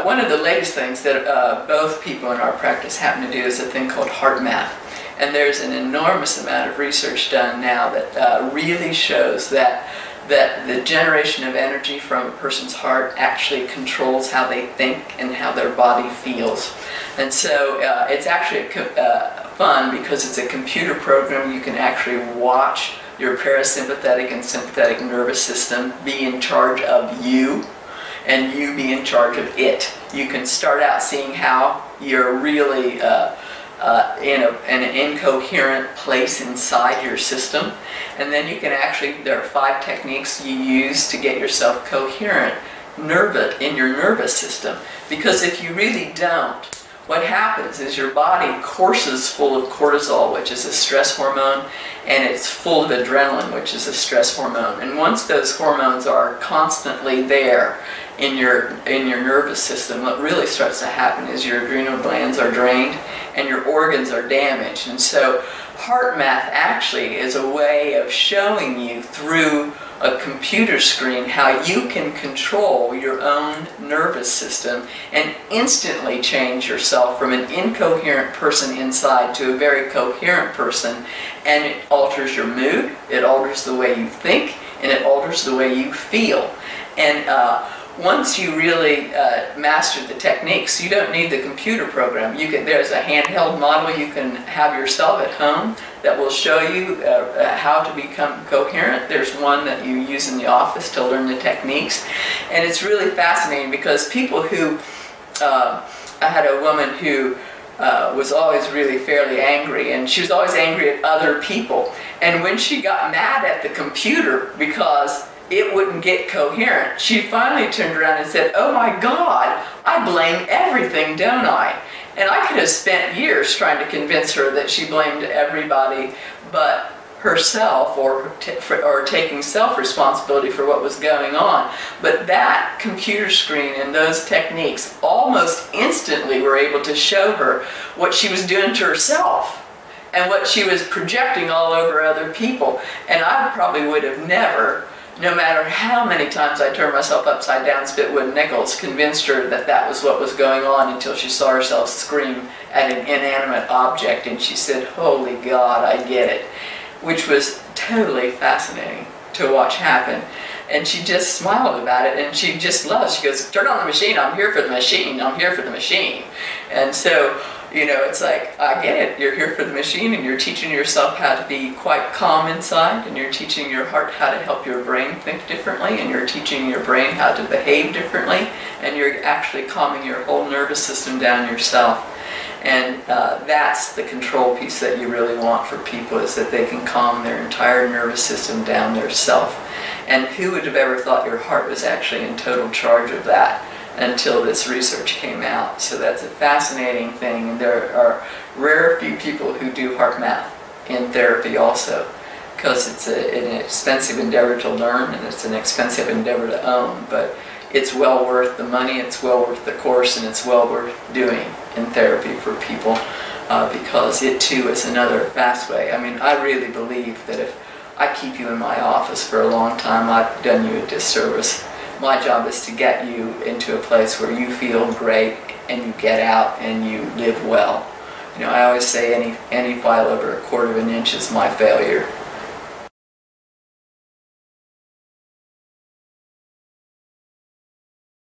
One of the latest things that both people in our practice happen to do is a thing called heart math. And there's an enormous amount of research done now that really shows that the generation of energy from a person's heart actually controls how they think and how their body feels. And so it's actually fun because it's a computer program. You can actually watch your parasympathetic and sympathetic nervous system be in charge of you, and you be in charge of it. You can start out seeing how you're really in an incoherent place inside your system, and then you can actually, there are 5 techniques you use to get yourself coherent in your nervous system. Because if you really don't, what happens is your body courses full of cortisol, which is a stress hormone, and it's full of adrenaline, which is a stress hormone. And once those hormones are constantly there in your nervous system, what really starts to happen is your adrenal glands are drained and your organs are damaged. And so heart math actually is a way of showing you through a computer screen how you can control your own nervous system and instantly change yourself from an incoherent person inside to a very coherent person. And it alters your mood, it alters the way you think, and it alters the way you feel. And once you really master the techniques, you don't need the computer program. There's a handheld model you can have yourself at home that will show you how to become coherent. There's one that you use in the office to learn the techniques. And it's really fascinating because people who, I had a woman who was always really fairly angry, and she was always angry at other people. And when she got mad at the computer because it wouldn't get coherent, she finally turned around and said, "Oh my God, I blame everything, don't I?" And I could have spent years trying to convince her that she blamed everybody but herself, or taking self-responsibility for what was going on. But that computer screen and those techniques almost instantly were able to show her what she was doing to herself and what she was projecting all over other people. And I probably would have never, no matter how many times I turned myself upside down, spit wood nickels, convinced her that that was what was going on, until she saw herself scream at an inanimate object and she said, "Holy God, I get it," which was totally fascinating to watch happen. And she just smiled about it, and she just loves. She goes, "Turn on the machine, I'm here for the machine, I'm here for the machine." And so, you know, it's like, I get it, you're here for the machine, and you're teaching yourself how to be quite calm inside, and you're teaching your heart how to help your brain think differently, and you're teaching your brain how to behave differently, and you're actually calming your whole nervous system down yourself. And that's the control piece that you really want for people, is that they can calm their entire nervous system down their self. And who would have ever thought your heart was actually in total charge of that until this research came out? So that's a fascinating thing, and there are rare few people who do heart math in therapy also, because it's an expensive endeavor to learn, and it's an expensive endeavor to own, but it's well worth the money, it's well worth the course, and it's well worth doing in therapy for people, because it too is another fast way. I mean, I really believe that if I keep you in my office for a long time, I've done you a disservice. My job is to get you into a place where you feel great and you get out and you live well. You know, I always say any file over 1/4 of an inch is my failure.